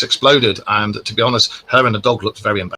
exploded, and to be honest, her and the dog looked very embarrassed.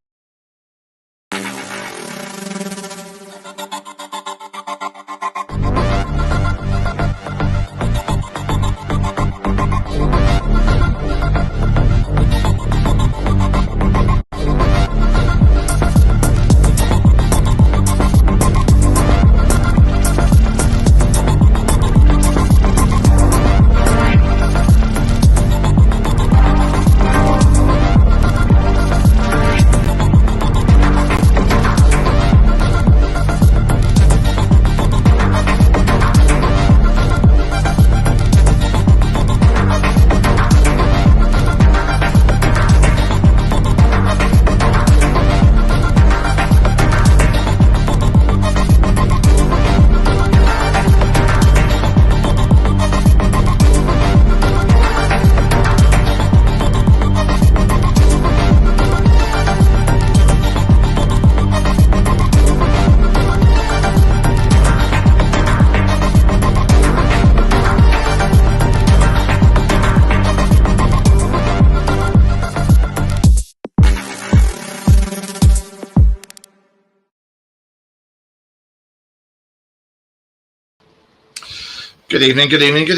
Good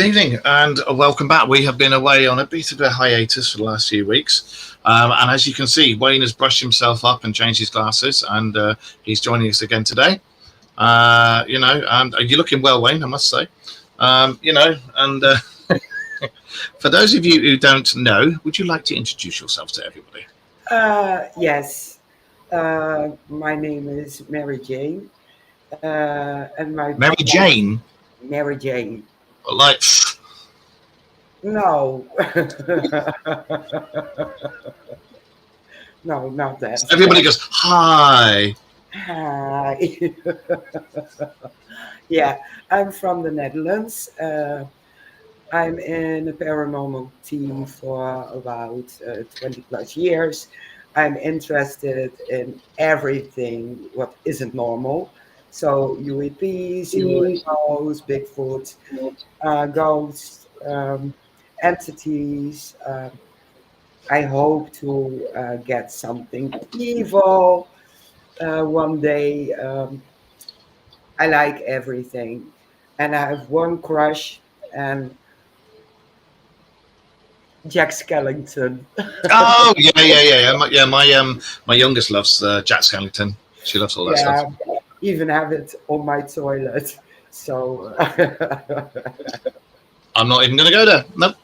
evening, and welcome back. We have been away on a bit of a hiatus for the last few weeks, and as you can see, Wayne has brushed himself up and changed his glasses, and he's joining us again today. And you're looking well, Wayne, I must say. And for those of you who don't know, would you like to introduce yourself to everybody? Yes. My name is Mary Jane, and my Mary Jane. Mary Jane. Like, no. No, not that. So everybody goes, hi. Hi. Yeah, I'm from the Netherlands. I'm in a paranormal team for about 20 plus years. I'm interested in everything what isn't normal. So UAPs, UFOs, Bigfoot, ghosts, entities. I hope to get something evil one day. I like everything. And I have one crush, and Jack Skellington. Oh, yeah. My youngest loves Jack Skellington. She loves all that stuff. Even have it on my toilet. So I'm not even going to go there. Nope.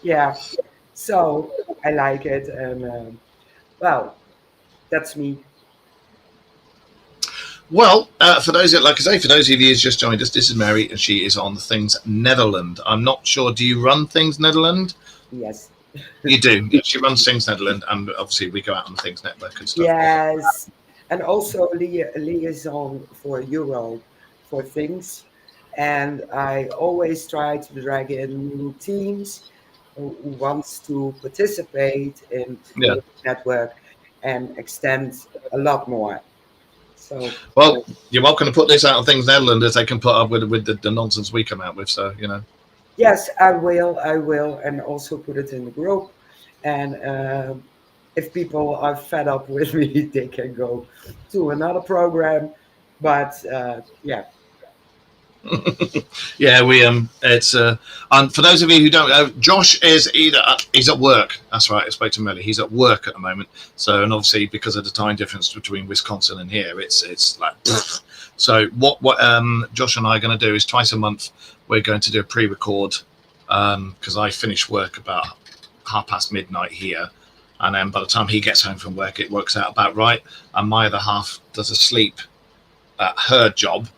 Yeah. So I like it, and well, that's me. Well, for those of you who's just joined us, this is Mary, and she is on Things Netherlands. I'm not sure. Do you run Things Netherlands? Yes. You do. She runs Things Netherlands, and obviously we go out on the Things Network and stuff. Yes. And also liaison for Euro for things. And I always try to drag in new teams who wants to participate in the network and extend a lot more. So, well, you're welcome to put this out on Things Netherlands as they can put up with the nonsense we come out with. So, Yes, I will, and also put it in the group. And if people are fed up with me, they can go to another program. But yeah. Yeah, it's and for those of you who don't know, Josh is he's at work. That's right, I spoke to Melly. He's at work at the moment. So, and obviously because of the time difference between Wisconsin and here, it's like so what Josh and I are going to do is twice a month we're going to do a pre-record because I finish work about midnight here, and then by the time he gets home from work it works out about right, and my other half does a sleep at her job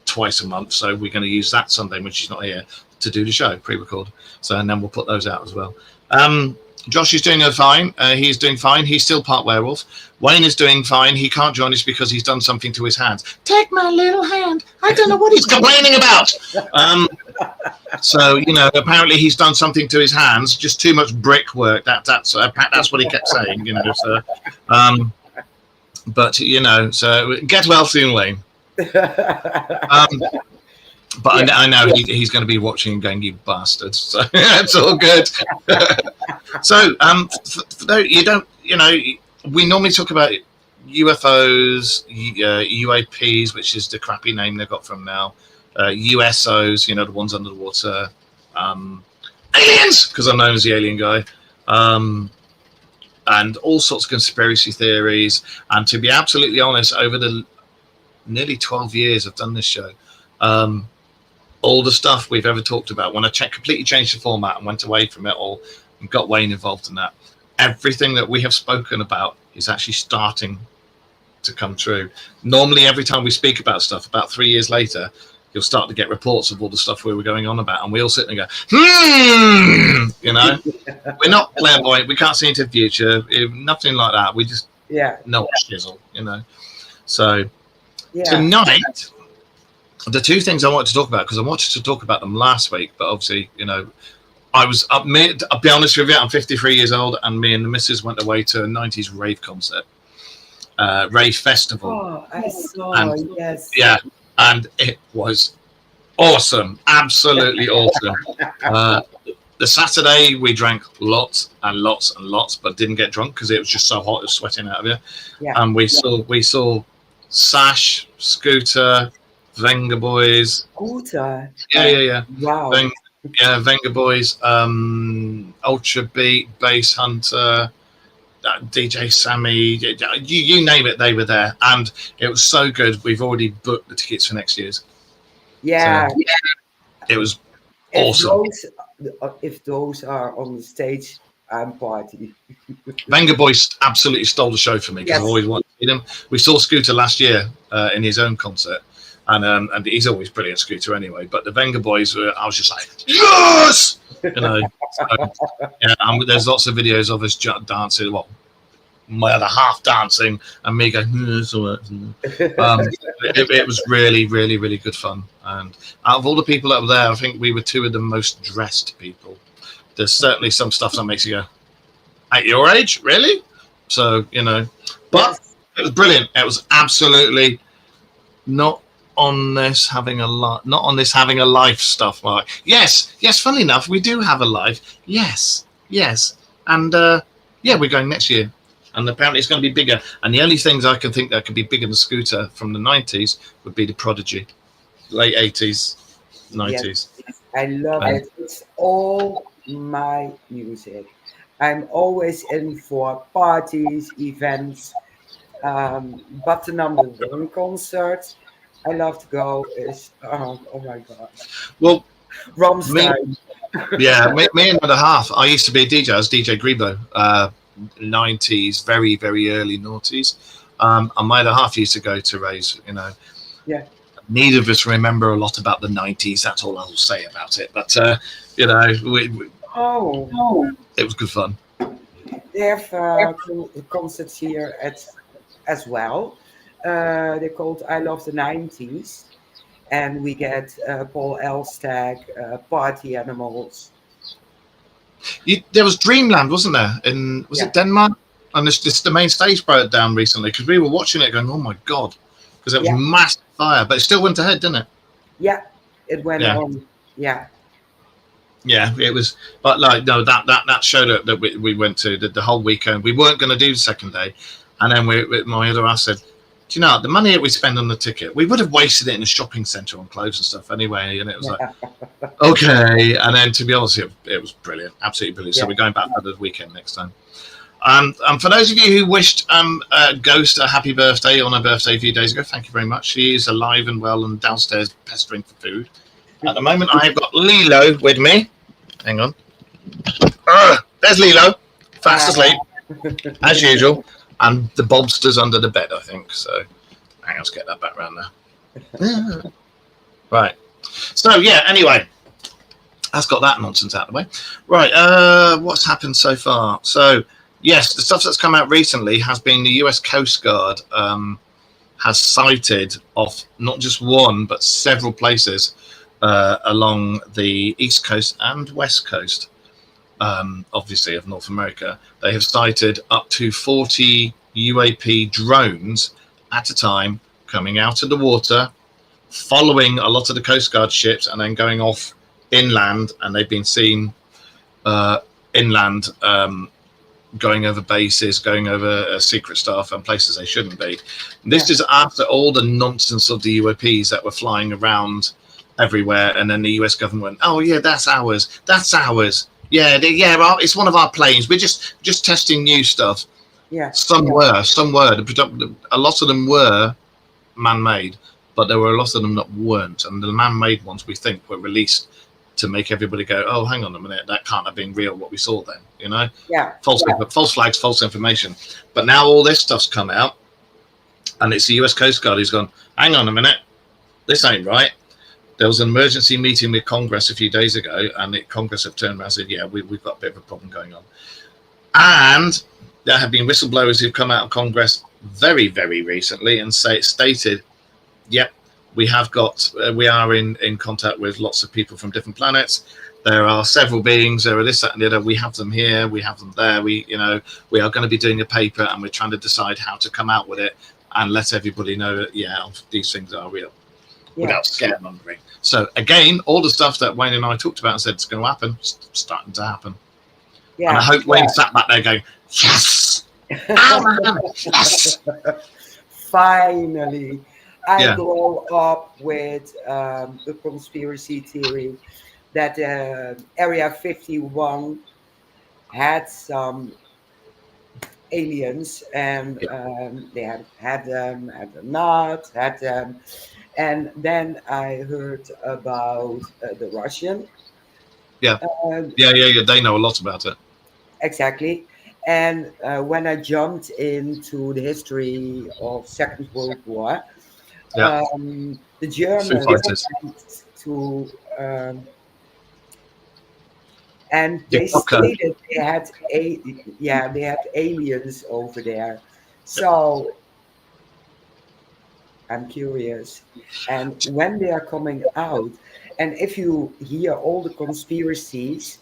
twice a month, so we're going to use that Sunday when she's not here to do the show pre-record. So, and then we'll put those out as well. Josh is doing fine. He's doing fine. He's still part werewolf. Wayne is doing fine. He can't join us because he's done something to his hands. Take my little hand. I don't know what he's complaining about. So apparently he's done something to his hands. Just too much brickwork. That's what he kept saying. So, but so get well soon, Wayne. But yeah. I know he's going to be watching and going, you bastards. So it's all good. So, you don't, we normally talk about UFOs, UAPs, which is the crappy name they got from now, USOs, the ones under the water, aliens, because I'm known as the alien guy, and all sorts of conspiracy theories. And to be absolutely honest, over the nearly 12 years I've done this show, all the stuff we've ever talked about, when I completely changed the format and went away from it all and got Wayne involved in that, everything that we have spoken about is actually starting to come true. Normally, every time we speak about stuff, about 3 years later, you'll start to get reports of all the stuff we were going on about, and we all sit there and go, we're not clairvoyant, we can't see into the future, nothing like that. We just know what's shizzle, So tonight, the two things I wanted to talk about, because I wanted to talk about them last week, but obviously, I was up. I'll be honest with you, I'm 53 years old, and me and the missus went away to a 90s rave concert, rave festival. Oh, I saw, yes. Yeah, and it was awesome, absolutely awesome. The Saturday we drank lots and lots and lots, but didn't get drunk because it was just so hot, it was sweating out of you. Yeah. And we saw Sash, Scooter, Venga Boys. Scooter. Yeah. Wow. Venga Boys, Ultra Beat, Bass Hunter, DJ Sammy, you name it, they were there, and it was so good. We've already booked the tickets for next year's. Yeah. So, it was awesome. If those are on the stage, I'm party. Venga Boys absolutely stole the show for me because I always wanted to see them. We saw Scooter last year in his own concert. And he's always brilliant, Scooter, anyway. But the Venga Boys, I was just like, yes! And there's lots of videos of us dancing. Well, my other half dancing, and me going, it's all right. It was really, really, really good fun. And out of all the people that were there, I think we were two of the most dressed people. There's certainly some stuff that makes you go, at your age, really? So, but it was brilliant. It was absolutely not on this having a life stuff. Like, yes, funny enough, we do have a life. Yes. And we're going next year, and apparently it's going to be bigger. And the only things I can think that could be bigger than Scooter from the 90s would be the Prodigy, late 80s, 90s. Yes, I love it. It's all my music. I'm always in for parties, events, but the number one concert I love to go is oh my god. Well, Rammstein. Me and the half. I used to be a DJ. I was DJ Grebo, 90s, very very early noughties. And my other half used to go to raves. Yeah. Neither of us remember a lot about the 90s. That's all I'll say about it. But it was good fun. They have concerts here as well. They're called I Love the 90s, and we get Paul Elstag, Party Animals. There was Dreamland, wasn't there? Was it Denmark? And the main stage broke down recently because we were watching it going, oh my god, because it was massive fire, but it still went ahead, didn't it? Yeah, it went on. Yeah. Yeah, it was, but that show that we went to the whole weekend. We weren't going to do the second day, and then my other half said, do you know, the money that we spend on the ticket, we would have wasted it in a shopping centre on clothes and stuff anyway. And it was like, okay. And then, to be honest, it was brilliant, absolutely brilliant. So we're going back for the weekend next time. And for those of you who wished Ghost a happy birthday on her birthday a few days ago, thank you very much. She is alive and well and downstairs pestering for food. At the moment, I've got Lilo with me. Hang on. There's Lilo, fast asleep, as usual. And the Bobster's under the bed, I think. So, hang on, let's get that back around there. Right. So, anyway, that's got that nonsense out of the way. Right, what's happened so far? So, yes, the stuff that's come out recently has been the US Coast Guard has sighted off not just one, but several places along the East Coast and West Coast. Obviously of North America. They have sighted up to 40 UAP drones at a time coming out of the water, following a lot of the Coast Guard ships and then going off inland, and they've been seen inland, going over bases, going over secret stuff and places they shouldn't be. This is after all the nonsense of the UAPs that were flying around everywhere, and then the US government went, "Oh yeah, that's ours. That's ours. Yeah, well, it's one of our planes. We're just testing new stuff." Yeah. Some were. A lot of them were man-made, but there were a lot of them that weren't. And the man-made ones, we think, were released to make everybody go, "Oh, hang on a minute, that can't have been real. What we saw then, you know, false flags, false information." But now all this stuff's come out, and it's the US Coast Guard who's gone, "Hang on a minute, this ain't right." There was an emergency meeting with Congress a few days ago, and Congress have turned around and said, "Yeah, we've got a bit of a problem going on." And there have been whistleblowers who've come out of Congress very, very recently and stated, "Yep, we are in contact with lots of people from different planets. There are several beings. There are this, that, and the other. We have them here. We have them there. We are going to be doing a paper, and we're trying to decide how to come out with it and let everybody know that these things are real, without scaremongering." So again, all the stuff that Wayne and I talked about and said it's going to happen, starting to happen. Yeah, and I hope Wayne sat back there going, "Yes, yes." Finally. I grew up with the conspiracy theory that Area 51 had some aliens, and they had them not, and then I heard about the Russian. Yeah, they know a lot about it. Exactly. And when I jumped into the history of Second World War, the Germans went to and they stated they had aliens over there. So I'm curious, and when they are coming out, and if you hear all the conspiracies,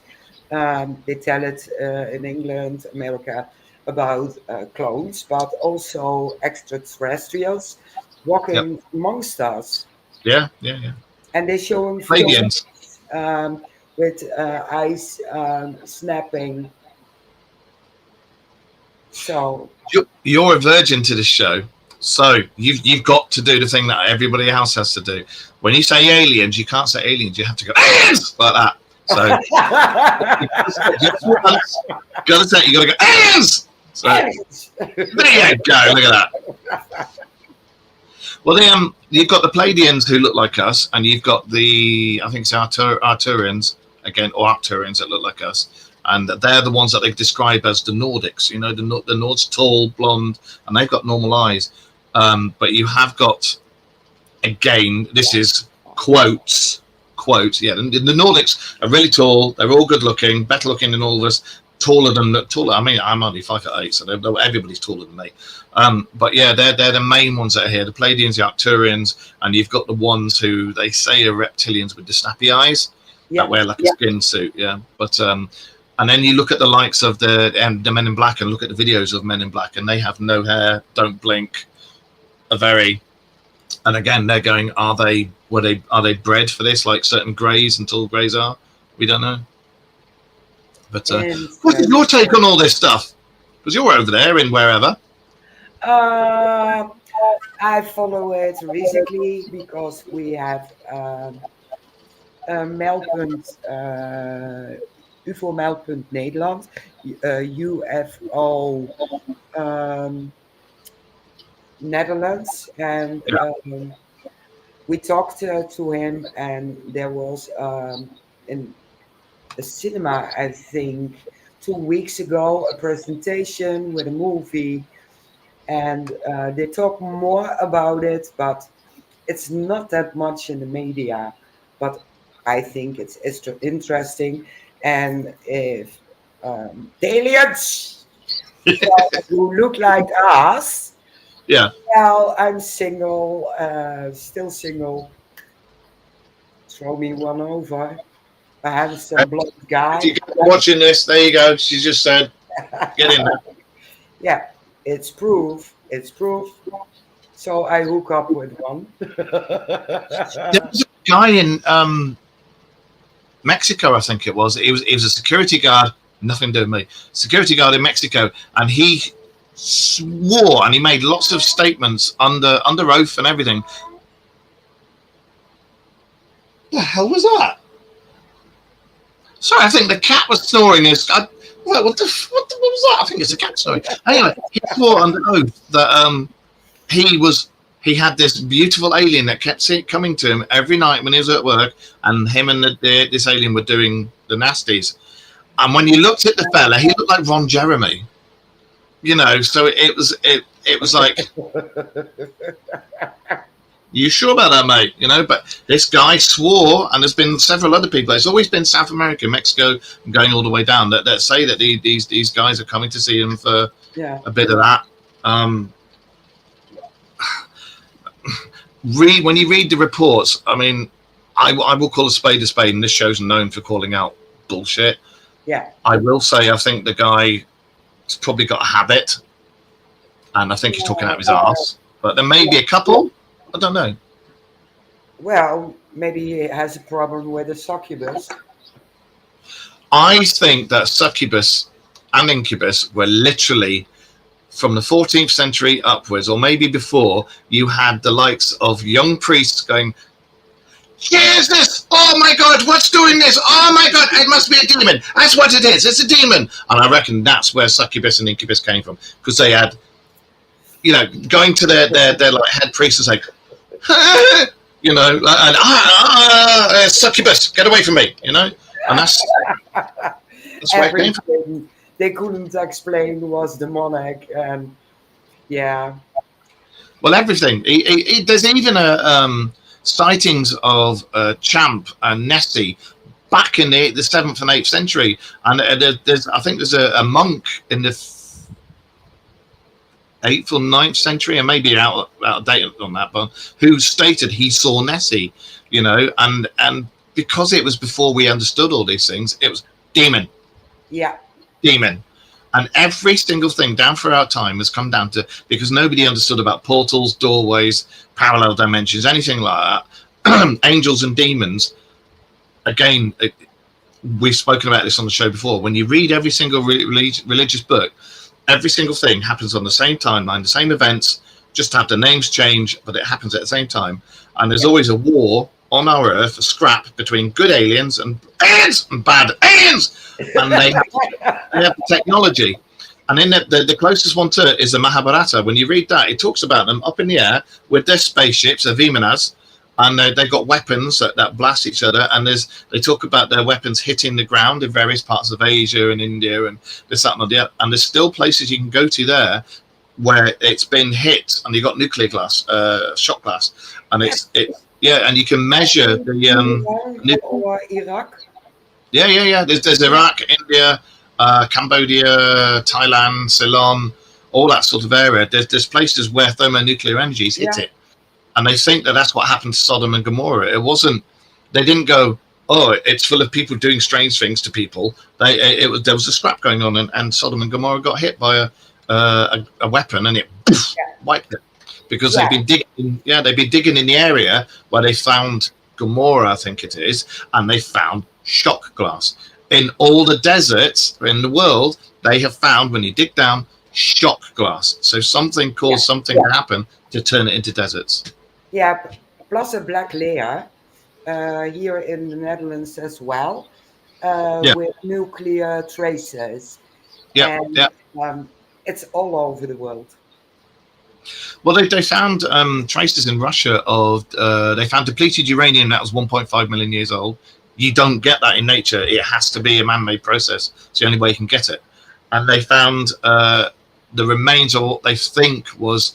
they tell it in England, America, about clones, but also extraterrestrials walking amongst us. Yeah. And they're showing aliens with eyes snapping. So you're a virgin to this show, so you've got to do the thing that everybody else has to do. When you say aliens, you can't say aliens. You have to go aliens like that. So you got to go aliens. So there you go. Look at that. Well, you've got the Pleiadians who look like us, and you've got the, I think it's Arcturians again, or Arcturians that look like us, and they're the ones that they describe as the Nordics. You know, the Nords, tall, blonde, and they've got normal eyes. But you have got, again, this is quote. Yeah, the Nordics are really tall. They're all good looking, better looking than all of us. Taller. I mean, I'm only 5'8", so everybody's taller than me. But yeah, they're the main ones that are here. The Pleiadians, the Arcturians, and you've got the ones who they say are reptilians with the snappy eyes that wear like a skin suit. Yeah, but and then you look at the likes of the Men in Black and look at the videos of Men in Black, and they have no hair, don't blink, and again they're going, are they bred for this like certain greys and tall greys are? We don't know. But what's your take on all this stuff? Because you're over there in wherever. I follow it recently because we have Meldpunt, UFO Meldpunt Nederland, UFO Netherlands, and we talked to him, and there was in a cinema, I think 2 weeks ago, a presentation with a movie, and they talk more about it, but it's not that much in the media. But I think it's interesting, and if the aliens who look like us, well, I'm single, still single. Throw me one over. I have some blonde guy. If you're watching this, there you go. She just said, get in there. Yeah, it's proof. It's proof. So I hook up with one. There was a guy in Mexico, I think it was. He was a security guard Nothing to do with me. Security guard in Mexico, and he swore, and he made lots of statements under oath and everything. The hell was that? Sorry, I think the cat was snoring. What was that? I think it's a cat snoring. Anyway, he swore under oath that he had this beautiful alien that kept coming to him every night when he was at work, and him and this alien were doing the nasties. And when you looked at the fella, he looked like Ron Jeremy. You know, so it was like, you sure about that, mate? You know, but this guy swore, and there's been several other people. It's always been South America, Mexico, and going all the way down that say that these guys are coming to see him for a bit of that. When you read the reports, I mean, I will call a spade, and this show's known for calling out bullshit. Yeah. I will say I think the guy has probably got a habit, and I think he's talking out of his arse. But there may be a couple. I don't know. Well, maybe he has a problem with a succubus. I think that succubus and incubus were literally from the 14th century upwards, or maybe before. You had the likes of young priests going, Jesus! Oh my God! What's doing this? Oh my God! It must be a demon. That's what it is. It's a demon. And I reckon that's where succubus and incubus came from, because they had, you know, going to their like head priest and say, you know, and succubus, get away from me, you know, and that's where it came from. They couldn't explain was demonic, and yeah. Well, everything. There's even sightings of Champ and Nessie back in the 7th and 8th century, and I think there's a monk in the 8th or 9th century, and maybe out of date on that, but who stated he saw Nessie, you know, and because it was before we understood all these things, it was demon. Yeah. Demon. And every single thing down throughout time has come down to, because nobody understood about portals, doorways, parallel dimensions, anything like that. Angels and demons. Again, we've spoken about this on the show before. When you read every single religious book, every single thing happens on the same timeline, the same events, just have the names change, but it happens at the same time. And there's always a war on our Earth, a scrap between good aliens and bad aliens. And they have the technology. And in the closest one to it is the Mahabharata. When you read that, it talks about them up in the air with their spaceships, their Vimanas, and they've got weapons that blast each other. And they talk about their weapons hitting the ground in various parts of Asia and India and this, that, and the other. And there's still places you can go to there where it's been hit, and you've got nuclear glass, shot glass, and and you can measure the or Iraq. Yeah. There's Iraq, India, Cambodia, Thailand, Ceylon, all that sort of area. There's places where thermonuclear energies hit it, and they think that that's what happened to Sodom and Gomorrah. It wasn't. They didn't go, oh, it's full of people doing strange things to people. There was a scrap going on, and Sodom and Gomorrah got hit by a weapon, and it wiped it, because they've been digging in the area where they found Gomorrah, I think it is, and they found shock glass. In all the deserts in the world, they have found, when you dig down, shock glass. So something caused something to happen to turn it into deserts. Yeah, plus a black layer here in the Netherlands as well, with nuclear traces. It's all over the world. Well, they found traces in Russia of they found depleted uranium that was 1.5 million years old. You don't get that in nature. It has to be a man-made process. It's the only way you can get it. And they found the remains of what they think was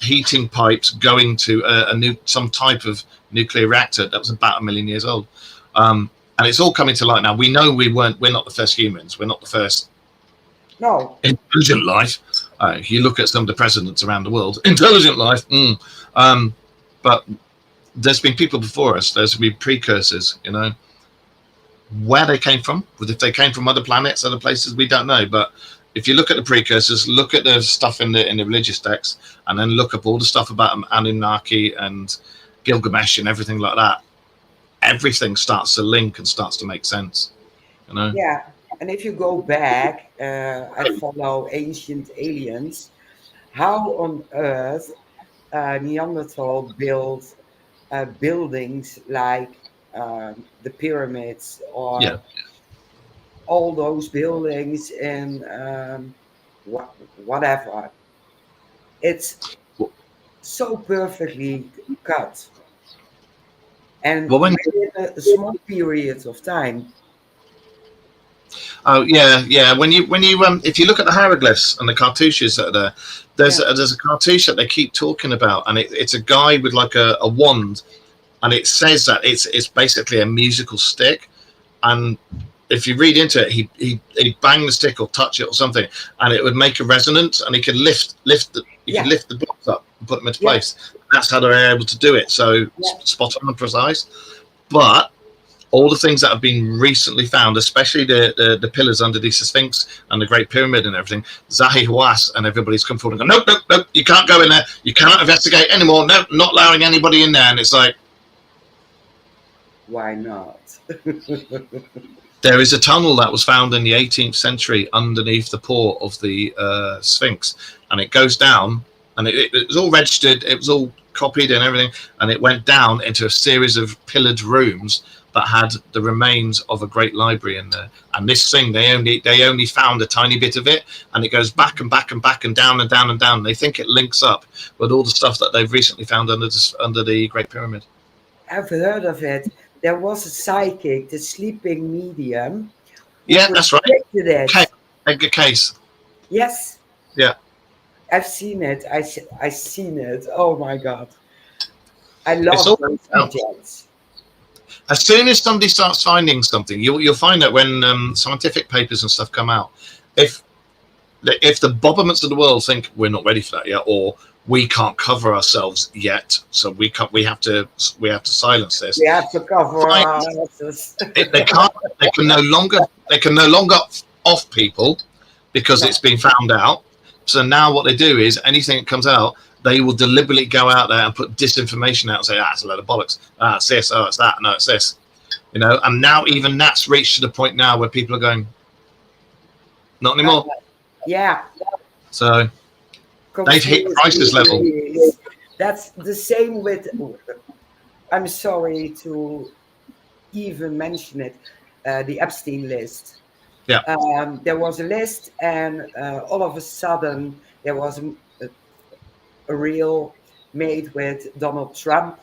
heating pipes going to some type of nuclear reactor that was about 1 million years old. And it's all coming to light now. We know we're not the first humans. We're not the first intelligent life. You look at some of the presidents around the world, intelligent life. But there's been people before us. There's been precursors, you know. Where they came from, if they came from other planets, other places, we don't know. But if you look at the precursors, look at the stuff in the religious texts, and then look up all the stuff about Anunnaki and Gilgamesh and everything like that, everything starts to link and starts to make sense, you know. Yeah, and if you go back, I follow Ancient Aliens. How on earth Neanderthal built buildings like the pyramids Yeah. or all those buildings in whatever. It's so perfectly cut and Well, when within a small period of time. oh yeah, when you if you look at the hieroglyphs and the cartouches that are there, Yeah, there's a cartouche that they keep talking about, and it's a guy with like a wand, and it says that it's basically a musical stick, and if you read into it, he bang the stick or touch it or something, and it would make a resonance, and he could he could yeah, lift the blocks up and put them into yeah, place. That's how they're able to do it. So yeah. spot on and precise. But all the things that have been recently found, especially the pillars underneath the Sphinx and the Great Pyramid and everything, Zahi Hawass and everybody's come forward and go, nope, you can't go in there. You cannot investigate anymore. No, not allowing anybody in there. And it's like, Why not? there is a tunnel that was found in the 18th century underneath the port of the Sphinx, and it goes down, and it was all registered, it was all copied and everything, and it went down into a series of pillared rooms that had the remains of a great library in there. And this thing, they only found a tiny bit of it, and it goes back and back and back and down and down and down. They think it links up with all the stuff that they've recently found under the Great Pyramid. I've heard of it. There was a psychic, the sleeping medium, who Yeah, that's right. predicted it. Edgar Case. Yes, Yeah. I've seen it. I seen it. Oh my god, I It's love all those out. details. As soon as somebody starts finding something, you'll find that when scientific papers and stuff come out, if the Bobberments of the world think we're not ready for that yet, or we can't cover ourselves yet, so we have to silence this. We have to cover Fine. our asses. They can't. They can no longer off people because it's been found out. So now what they do is anything that comes out, they will deliberately go out there and put disinformation out and say, it's a load of bollocks. It's this. Oh, it's that. No, it's this. And now even that's reached to the point now where people are going, not anymore. Yeah. So they've hit crisis level. That's the same with. I'm sorry to even mention it. The Epstein list. Yeah. There was a list, and all of a sudden there was a reel made with Donald Trump,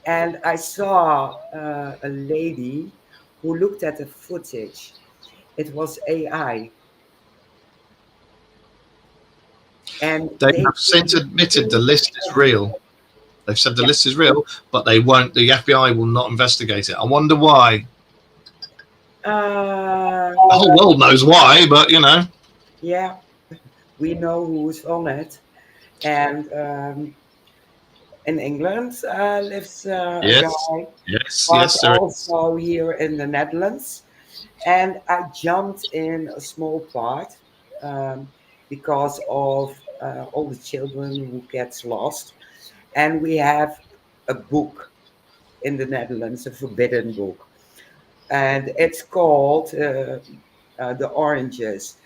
and I saw a lady who looked at the footage. It was AI. And They have since admitted the list is real. They've said the list is real, but they won't. The FBI will not investigate it. I wonder why. The whole world knows why, but yeah, we know who's on it. And in England lives a guy, yes, but yes, there also here in the Netherlands. And I jumped in a small part because of all the children who gets lost. And we have a book in the Netherlands, a forbidden book. And it's called The Oranges.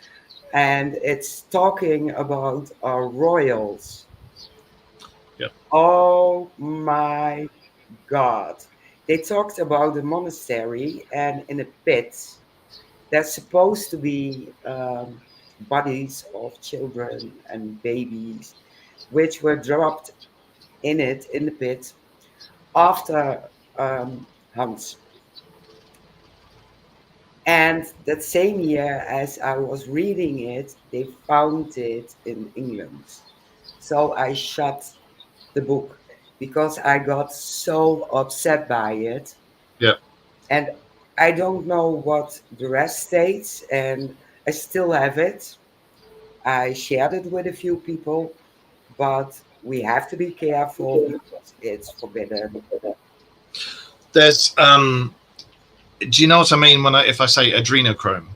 And it's talking about our royals. Yep. Oh my God. They talked about the monastery, and in a pit, there's supposed to be bodies of children and babies, which were dropped in the pit, after hunts. And that same year, as I was reading it, they found it in England. So I shut the book because I got so upset by it. Yeah. And I don't know what the rest states, and I still have it. I shared it with a few people, but we have to be careful because it's forbidden. There's do you know what I mean if I say adrenochrome?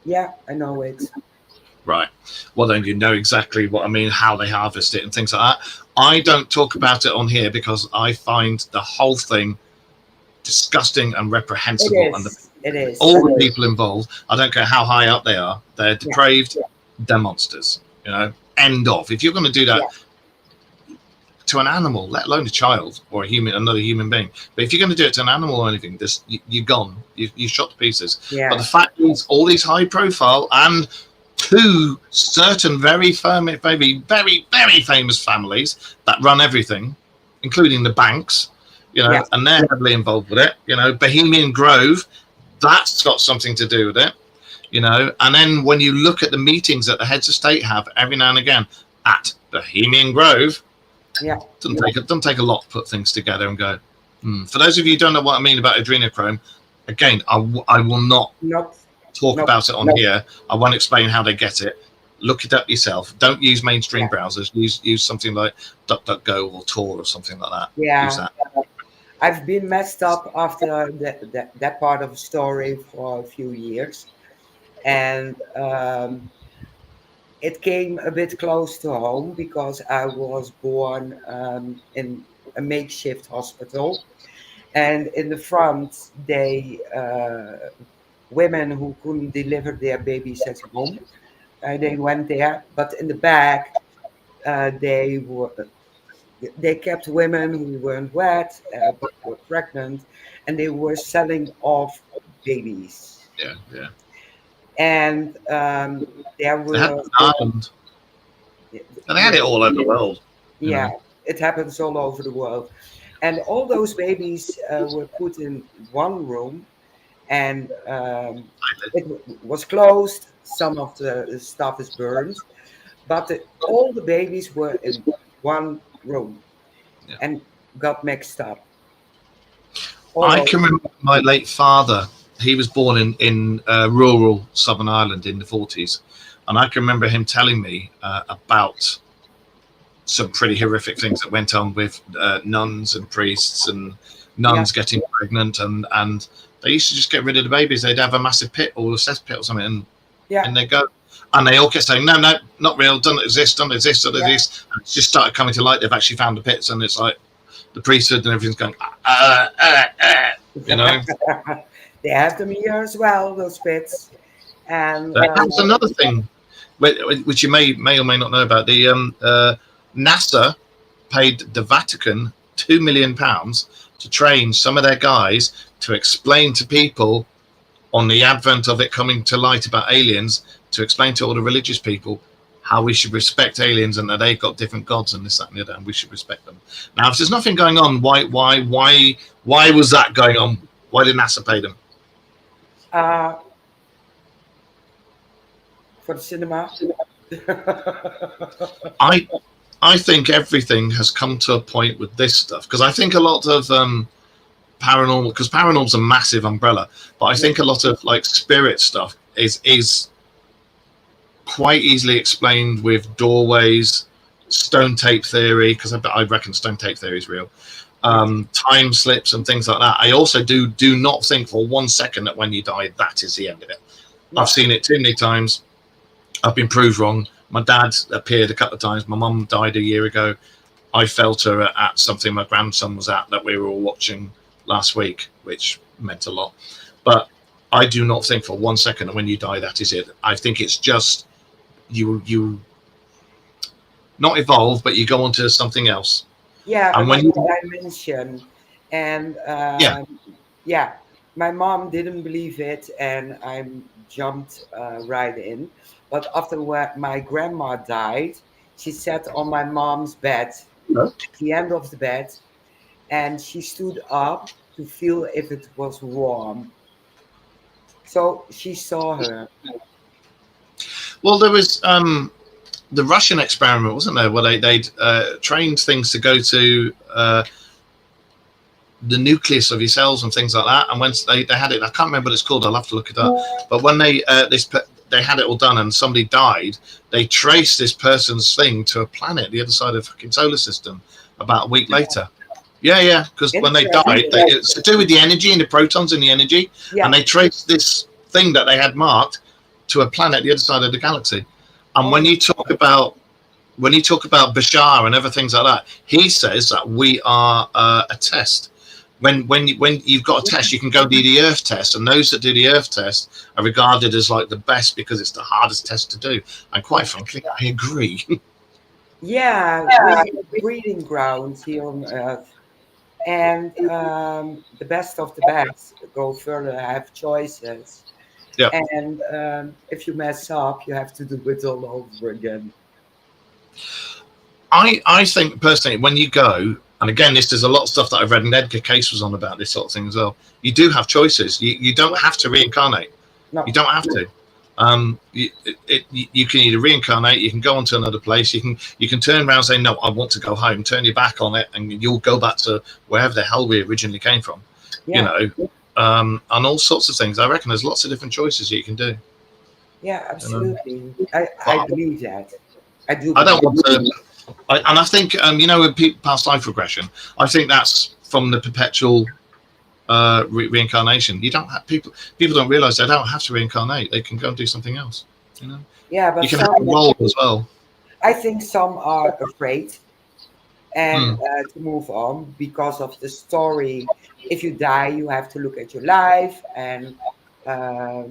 Yeah, I know it. Right. Well, then you know exactly what I mean, how they harvest it and things like that. I don't talk about it on here because I find the whole thing disgusting and reprehensible. It And is. It is. All the people involved, I don't care how high up they are, they're depraved, they're monsters. You know, end of. If you're going to do that to an animal, let alone a child or a human, another human being, but if you're going to do it to an animal or anything, you're gone. You shot to pieces. Yeah. But the fact is, all these high profile and two certain very famous families that run everything, including the banks, you know, and they're heavily involved with it. You know, Bohemian Grove, that's got something to do with it. You know, and then when you look at the meetings that the heads of state have every now and again at Bohemian Grove, doesn't take a lot to put things together and go. For those of you who don't know what I mean about adrenochrome, again, I will not talk about it on here. I won't explain how they get it. Look it up yourself. Don't use mainstream browsers. Use something like DuckDuckGo or Tor or something like that. Yeah. Use that. I've been messed up after that part of the story for a few years, and it came a bit close to home because I was born in a makeshift hospital, and in the front, women who couldn't deliver their babies at home, they went there, but in the back, they kept women who weren't wet, but were pregnant, and they were selling off babies. Yeah. And there were. They had Ireland. And they had it all over the world. Yeah, it happens all over the world. And all those babies were put in one room, and it was closed. Some of the stuff is burned, but all the babies were in one room and got mixed up. I can remember my late father. He was born in rural Southern Ireland in the 40s. And I can remember him telling me about some pretty horrific things that went on with nuns and priests and nuns getting pregnant. And they used to just get rid of the babies. They'd have a massive pit or a cesspit or something. And they go. And they all kept saying, no, not real, doesn't exist. And it just started coming to light. They've actually found the pits. And it's like the priesthood and everything's going, you know. They have them here as well, those pits. And that's another thing, which you may or may not know about. The NASA paid the Vatican £2 million to train some of their guys to explain to people on the advent of it coming to light about aliens, to explain to all the religious people how we should respect aliens and that they've got different gods and this, that, and the other, and we should respect them. Now, if there's nothing going on, why was that going on? Why did NASA pay them? For the cinema. I think everything has come to a point with this stuff, because I think a lot of paranormal, because paranormal's a massive umbrella, but I think a lot of like spirit stuff is quite easily explained with doorways, stone tape theory, because I reckon stone tape theory is real. Time slips and things like that. I also do not think for 1 second that when you die, that is the end of it. No. I've seen it too many times. I've been proved wrong. My dad appeared a couple of times. My mum died a year ago. I felt her at something my grandson was at that we were all watching last week, which meant a lot. But I do not think for 1 second that when you die, that is it. I think it's just you not evolve, but you go on to something else. Yeah, and when dimension, and my mom didn't believe it, and I jumped right in. But after my grandma died, she sat on my mom's bed, at the end of the bed, and she stood up to feel if it was warm. So she saw her. Well, there was the Russian experiment, wasn't there, where they'd trained things to go to the nucleus of your cells and things like that. And when they had it, I can't remember what it's called. I'll have to look it up. But when they had it all done and somebody died, they traced this person's thing to a planet the other side of the fucking solar system about a week later. Yeah, because when they died, it's to do with the energy and the protons and the energy, and they traced this thing that they had marked to a planet the other side of the galaxy. And when you talk about Bashar and other things like that, he says that we are a test. when you've got a test, you can go do the Earth test, and those that do the Earth test are regarded as like the best because it's the hardest test to do. And quite frankly, I agree. Yeah, we are breeding grounds here on Earth, and the best of the best go further, have choices. Yeah. And if you mess up, you have to do it all over again. I think personally, when you go, and again, there's a lot of stuff that I've read, and Edgar Cayce was on about this sort of thing as well. You do have choices. You don't have to reincarnate. No. You don't have to. You can either reincarnate, you can go on to another place, you can turn around and say, no, I want to go home, turn your back on it, and you'll go back to wherever the hell we originally came from. Yeah. You know, and all sorts of things. I reckon there's lots of different choices you can do. Yeah, absolutely. I believe that. I do. I don't want to. And I think, you know, with past life regression, I think that's from the perpetual reincarnation. You don't have people don't realize they don't have to reincarnate. They can go and do something else. You know. Yeah, but you can have a role as well. I think some are afraid and to move on because of the story. If you die, you have to look at your life, and I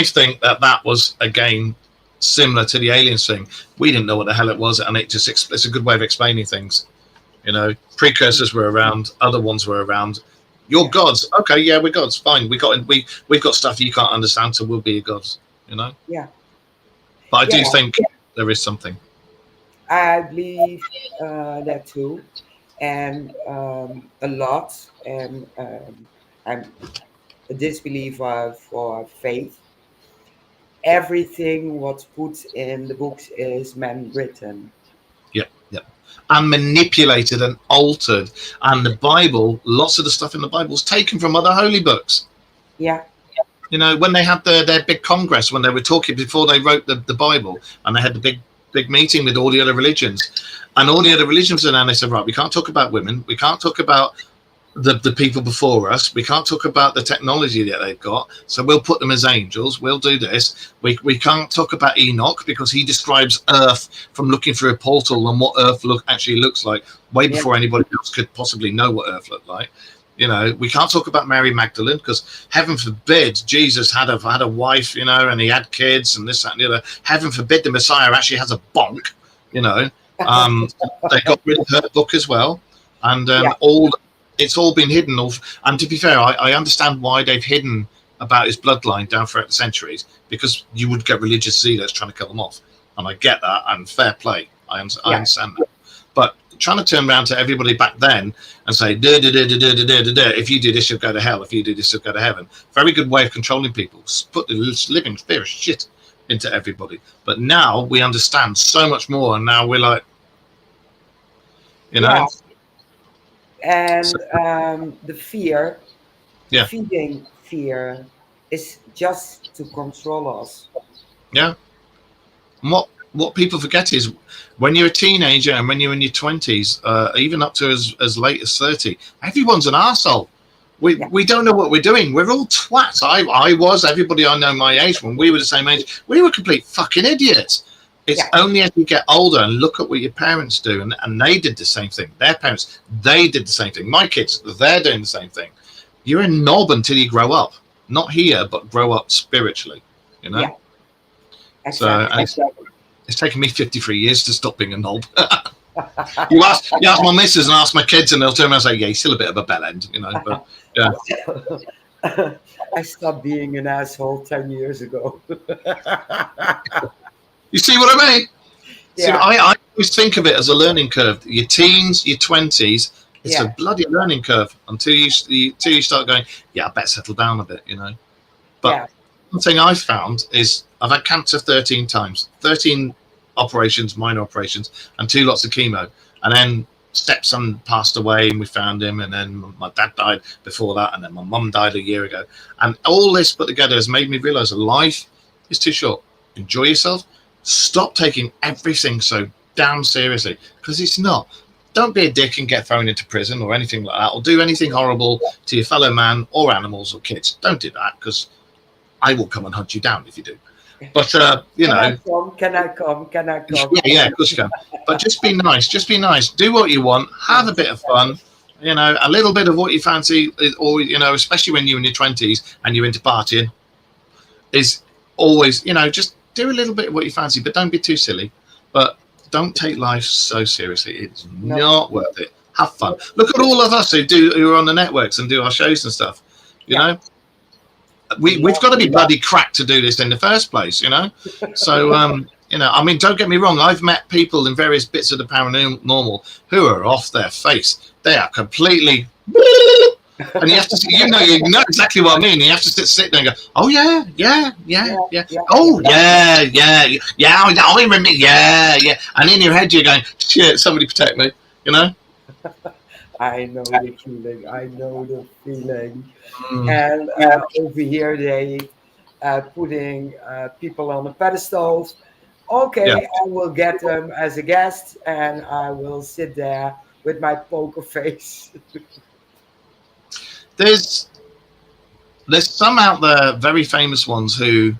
think that was again similar to the aliens thing. We didn't know what the hell it was, and it's a good way of explaining things. You know, precursors were around, other ones were around. You're gods, okay? Yeah, we're gods. Fine, we've got stuff you can't understand, so we'll be your gods. You know? Yeah. But I do think there is something. I believe that too, and a lot. And I'm a disbeliever for faith. Everything what's put in the books is man written. Yep. And manipulated and altered. And the Bible, lots of the stuff in the Bible is taken from other holy books. Yeah. You know, when they had their big congress, when they were talking before they wrote the Bible, and they had the big meeting with all the other religions, and all the other religions, and they said, right, we can't talk about women, we can't talk about the people before us, we can't talk about the technology that they've got, so we'll put them as angels, we'll do this. We can't talk about Enoch because he describes Earth from looking through a portal and what Earth actually looks like way before anybody else could possibly know what Earth looked like. You know, we can't talk about Mary Magdalene because heaven forbid Jesus had a wife, you know, and he had kids and this, that, and the other. Heaven forbid the Messiah actually has a bonk, you know. They got rid of her book as well, and it's all been hidden. And to be fair, I understand why they've hidden about his bloodline down throughout the centuries, because you would get religious zealots trying to kill them off, and I get that, and fair play. I understand that, but trying to turn around to everybody back then and say, if you do this, you'll go to hell. If you do this, you'll go to heaven. Very good way of controlling people. Put the living fear of shit into everybody. But now we understand so much more, and now we're like, you know. And the fear, feeding fear, is just to control us. Yeah. And what people forget is when you're a teenager and when you're in your 20s, even up to as late as 30, everyone's an arsehole. We don't know what we're doing. We're all twats. I was, everybody I know my age, when we were the same age, we were complete fucking idiots. It's only as you get older and look at what your parents do, and they did the same thing. Their parents, they did the same thing. My kids, they're doing the same thing. You're a knob until you grow up. Not here, but grow up spiritually, you know? Yeah. Exactly. So it's taken me 53 years to stop being a knob. you ask my missus and ask my kids, and they'll turn around and say, yeah, he's still a bit of a bellend, you know? But, yeah. I stopped being an asshole 10 years ago. You see what I mean? Yeah. See, I always think of it as a learning curve. Your teens, your 20s, it's a bloody learning curve until you start going, I better settle down a bit, you know. But one thing I've found is I've had cancer 13 times, 13 operations, minor operations, and 2 lots of chemo. And then stepson passed away and we found him, and then my dad died before that, and then my mum died a year ago. And all this put together has made me realize that life is too short. Enjoy yourself. Stop taking everything so damn seriously, because it's not. Don't be a dick and get thrown into prison or anything like that, or do anything horrible to your fellow man or animals or kids. Don't do that, because I will come and hunt you down if you do. But you know, can I come? Yeah, of course you can. But just be nice. Do what you want. Have a bit of fun. You know, a little bit of what you fancy, or you know, especially when you're in your 20s and you're into partying, is always, you know, just do a little bit of what you fancy, but don't be too silly. But don't take life so seriously. It's No, not worth it. Have fun. Look at all of us who are on the networks and do our shows and stuff. You yeah, know, we've got to be bloody cracked to do this in the first place. You know, so you know, I mean, don't get me wrong. I've met people in various bits of the paranormal who are off their face. They are completely. And you have to, you know exactly what I mean. You have to sit there and go, oh yeah, yeah, yeah, yeah. yeah, Oh yeah, I remember, yeah, yeah. And in your head you're going, shit, somebody protect me, you know. I know the feeling. I know the feeling. Mm, And over here, they putting people on the pedestals. yeah, Okay, I will get them as a guest, and I will sit there with my poker face. there's some out there, very famous ones who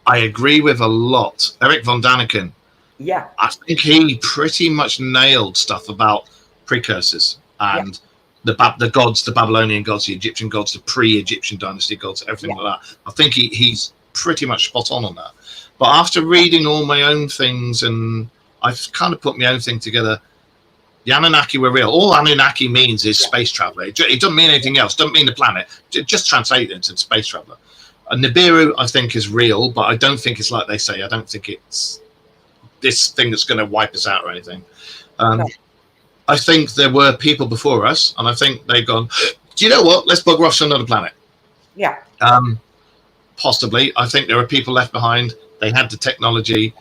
I agree with a lot. Eric von Daniken. Yeah, I think he pretty much nailed stuff about precursors yeah, and the gods, the Babylonian gods, the Egyptian gods, the pre-Egyptian dynasty gods, everything yeah, like that. I think he's pretty much spot on that. But after reading all my own things, and I've kind of put my own thing together, the Anunnaki were real. All Anunnaki means is space traveler. It doesn't mean anything else. Doesn't mean the planet. Just translate it into space traveler. And Nibiru, I think, is real, but I don't think it's like they say. I don't think it's this thing that's going to wipe us out or anything. no, I think there were people before us, and I think they've gone, do you know what? Let's bugger off to another planet. yeah, Possibly. I think there are people left behind. They had the technology.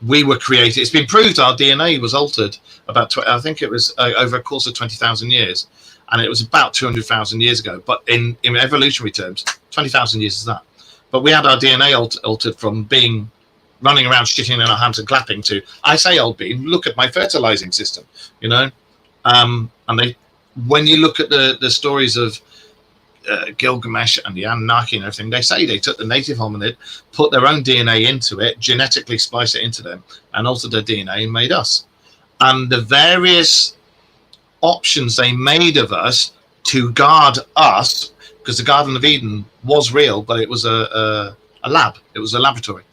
We were created. It's been proved our DNA was altered about, I think it was over a course of 20,000 years. And it was about 200,000 years ago. But in evolutionary terms, 20,000 years is that. But we had our DNA altered from being running around shitting in our hands and clapping to, I say, old bean, look at my fertilizing system, you know? And they, when you look at the stories of Gilgamesh and the Anunnaki and everything, they say they took the native hominid, put their own DNA into it, genetically spliced it into them, and altered their DNA and made us. And the various options they made of us to guard us, because the Garden of Eden was real, but it was a lab. It was a laboratory.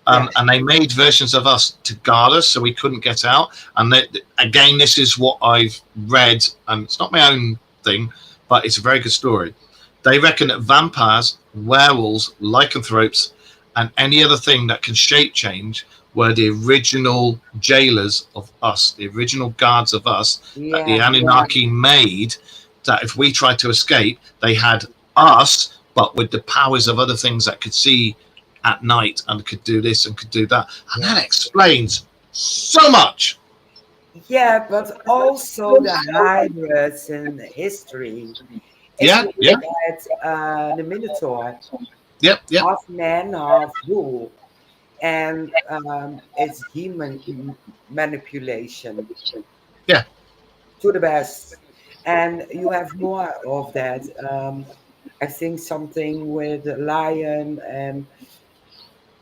yeah, And they made versions of us to guard us so we couldn't get out. And they, again, this is what I've read, and it's not my own thing, but it's a very good story. They reckon that vampires, werewolves, lycanthropes, and any other thing that can shape change were the original jailers of us, the original guards of us that the yeah, Anunnaki made, that if we tried to escape, they had us, but with the powers of other things that could see at night and could do this and could do that. And that explains so much. yeah. But also the hybrids in history. If Yeah, you yeah, look at the Minotaur, yep, yep, half man, half bull, and it's human manipulation yeah. to the best. And you have more of that. I think something with the lion, and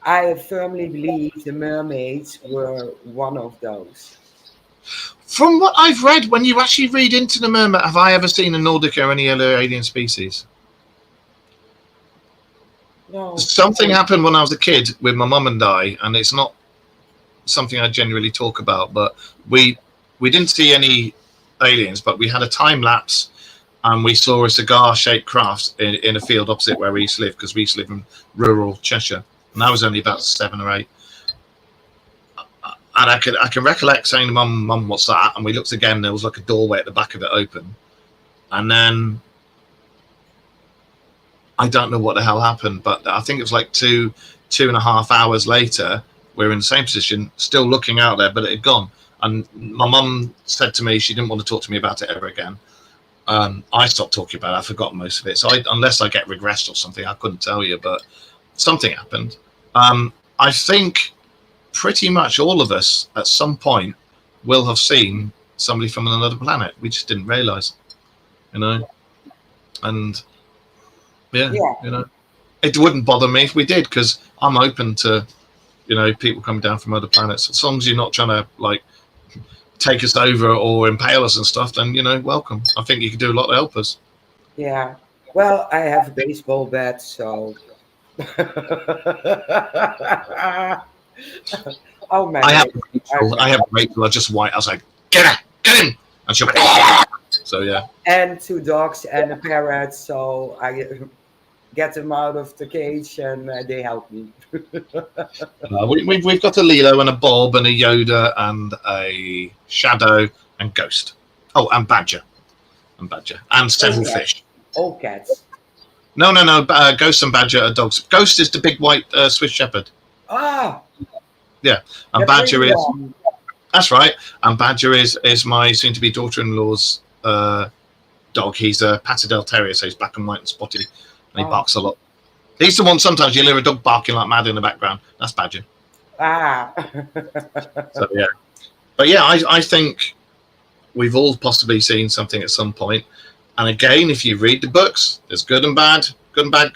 I firmly believe the mermaids were one of those. From what I've read, when you actually read into the mermaid, have I ever seen a Nordic or any other alien species? No, Something happened when I was a kid with my mum and I, and it's not something I generally talk about, but we didn't see any aliens, but we had a time lapse and we saw a cigar-shaped craft in a field opposite where we used to live, because we used to live in rural Cheshire, and I was only about 7 or 8. And I can recollect saying to Mum, what's that? And we looked again, there was like a doorway at the back of it open. And then I don't know what the hell happened, but I think it was like 2.5 hours later, we were in the same position, still looking out there, but it had gone. And my mum said to me she didn't want to talk to me about it ever again. I stopped talking about it. I forgot most of it. So unless I get regressed or something, I couldn't tell you, but something happened. I think pretty much all of us at some point will have seen somebody from another planet. We just didn't realize, you know. And yeah, yeah, you know, it wouldn't bother me if we did, because I'm open to, you know, people coming down from other planets, as long as you're not trying to like take us over or impale us and stuff, then welcome. I think you can do a lot to help us. Yeah. Well, I have a baseball bat, so I'll I have manage. I have Rachel. I just white. I was like, get him, and she'll. So yeah. And 2 dogs and a parrot, so I get them out of the cage and they help me. We've got a Lilo and a Bob and a Yoda and a Shadow and Ghost. Oh, and Badger, and several Okay. fish. All cats. No. Ghost and Badger are dogs. Ghost is the big white Swiss Shepherd. Ah, Yeah, and the Badger pretty is. one. That's right. And Badger is my soon-to-be daughter-in-law's dog. He's a Patterdale Terrier, so he's black and white and spotty, and he Oh. barks a lot. He's the one. Sometimes you'll hear a dog barking like mad in the background. That's Badger. Ah. So yeah, but yeah, I think we've all possibly seen something at some point. And again, if you read the books, there's good and bad.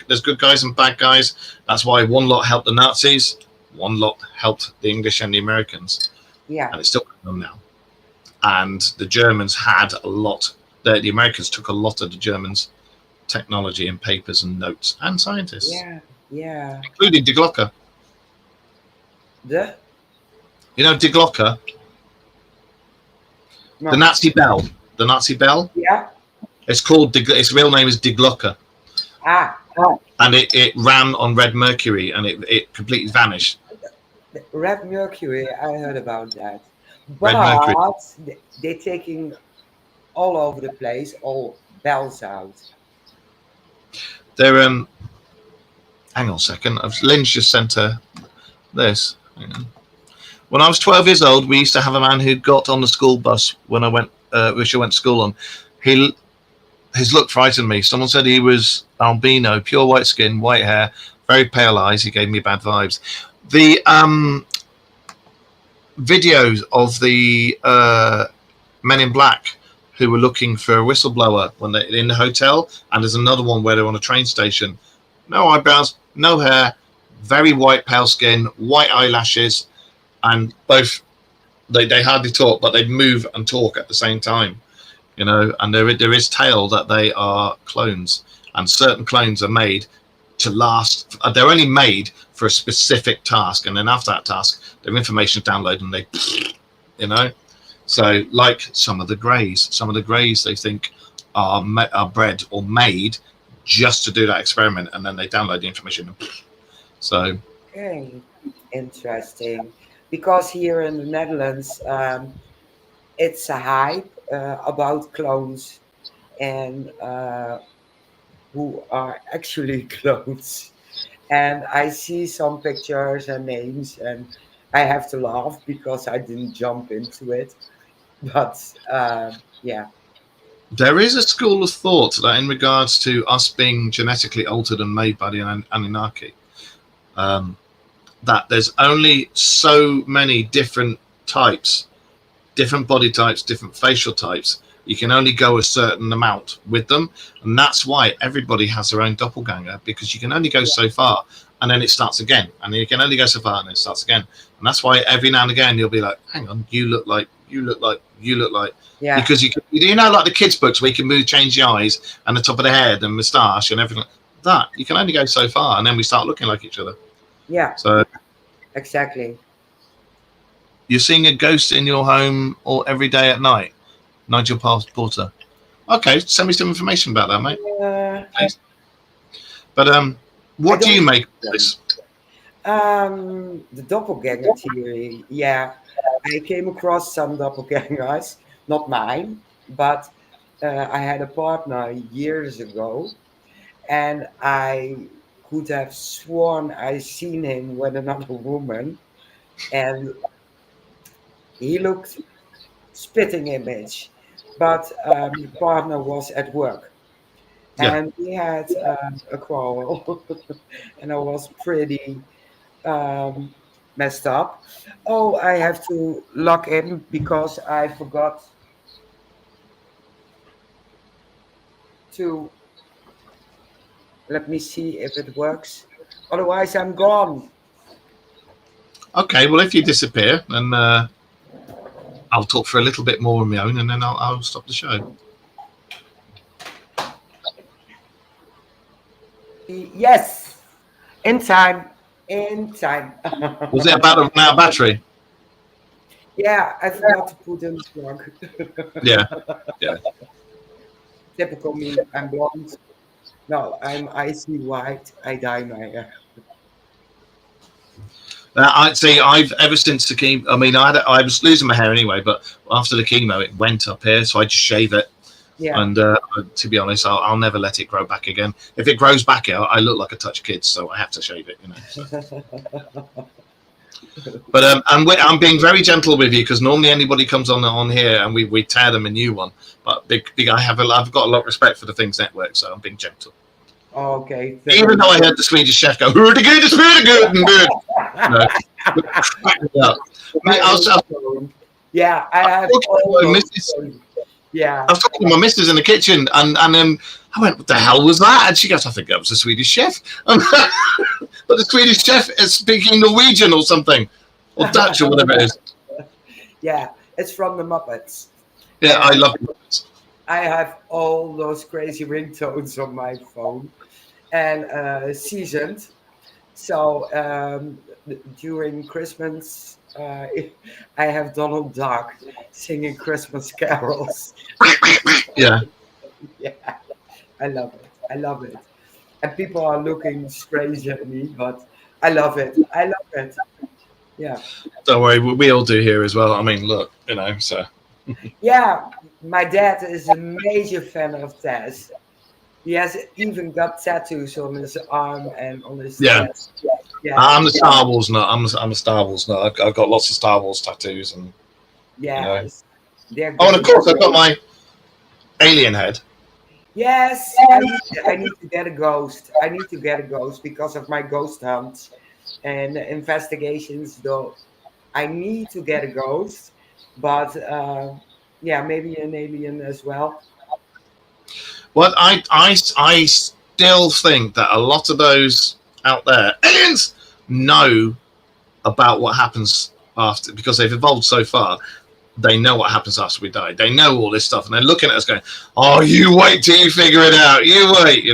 There's good guys and bad guys. That's why one lot helped the Nazis, one lot helped the English and the Americans, Yeah. and it's still going on now. And the Germans had a lot. The Americans took a lot of the Germans' technology and papers and notes and scientists, Yeah. Yeah. including Die Glocke. The You know Die Glocke, no. the Nazi bell. The Nazi bell. Yeah. It's called. Its real name is Die Glocke, Ah. and it ran on red mercury, and it completely vanished. Red Mercury. I heard about that. Red Mercury. But they're taking all over the place all bells out. They're hang on a second. Lynn's just sent her this. Hang on. When I was 12 years old, we used to have a man who got on the school bus when I went, which I went to school on. His look frightened me. Someone said he was albino, pure white skin, white hair, very pale eyes. He gave me bad vibes. The videos of the Men in Black who were looking for a whistleblower when they're in the hotel, and there's another one where they're on a train station. No eyebrows, no hair, very white, pale skin, white eyelashes, and both they hardly talk, but they move and talk at the same time. And there is tale that they are clones, and certain clones are made to last. They're only made for a specific task, and then after that task, their information is downloaded, and they, So, like some of the greys they think are bred or made just to do that experiment, and then they download the information. So, Okay, interesting. Because here in the Netherlands, it's a hype about clones and who are actually clones. And I see some pictures and names, and I have to laugh because I didn't jump into it. But yeah, there is a school of thought that, in regards to us being genetically altered and made by the Anunnaki, that there's only so many different types, different body types, different facial types. You can only go a certain amount with them, and that's why everybody has their own doppelganger, because you can only go so far, and then it starts again, and then you can only go so far, and then it starts again. And that's why every now and again you'll be like, hang on, you look like, yeah, because like the kids' books where you can change the eyes and the top of the head and moustache and everything. That you can only go so far, and then we start looking like each other. yeah, So exactly. you're seeing a ghost in your home or every day at night, Nigel Porter. Okay, send me some information about that, mate. Please. But what do you make of this? The doppelganger theory. Yeah, I came across some doppelgangers, not mine, but I had a partner years ago, and I could have sworn I seen him with another woman, and he looked spitting image, but the partner was at work, Yeah. and we had a quarrel, and I was pretty messed up. Oh, I have to log in because I forgot to. Let me see if it works. Otherwise, I'm gone. Okay, well, if you disappear, then I I'll talk for a little bit more on my own, and then I'll stop the show. Yes, in time. In time. Was it about to run out of battery? Yeah, I forgot to put in the plug. Yeah, yeah. Typical me. I'm blonde. No, I'm icy white. I dye my hair. I see. I've ever since the chemo. I mean, I was losing my hair anyway, but after the chemo, it went up here, so I just shave it. Yeah. And to be honest, I'll never let it grow back again. If it grows back out, I look like a touch kid, so I have to shave it. So. But I'm being very gentle with you, because normally anybody comes on here and we tear them a new one. But big I've got a lot of respect for the Things Network, so I'm being gentle. Okay. Even though I heard the Swedish chef go, "Who the good is good and good." No. Yeah, I have. Yeah. I was talking to my missus in the kitchen, and then I went, "What the hell was that?" And she goes, "I think that was a Swedish chef." But the Swedish chef is speaking Norwegian or something, or Dutch or whatever it is. Yeah, it's from the Muppets. Yeah, I love Muppets. I have all those crazy ringtones on my phone, and seasoned. So during Christmas, I have Donald Duck singing Christmas carols. Yeah. Yeah, I love it. I love it. And people are looking strange at me, but I love it. I love it. Yeah. Don't worry, we all do here as well. I mean, look, so. Yeah, my dad is a major fan of Taz. He has even got tattoos on his arm and on his chest. Yeah. I'm a Star Wars nut. I'm a Star Wars nut. I've got lots of Star Wars tattoos, and and of course I've got my alien head. Yes, I need to get a ghost. I need to get a ghost because of my ghost hunts and investigations. Though I need to get a ghost, but maybe an alien as well. Well, I still think that a lot of those out there, aliens, know about what happens after, because they've evolved so far. They know what happens after we die. They know all this stuff, and they're looking at us going, "Oh, you wait till you figure it out. You wait."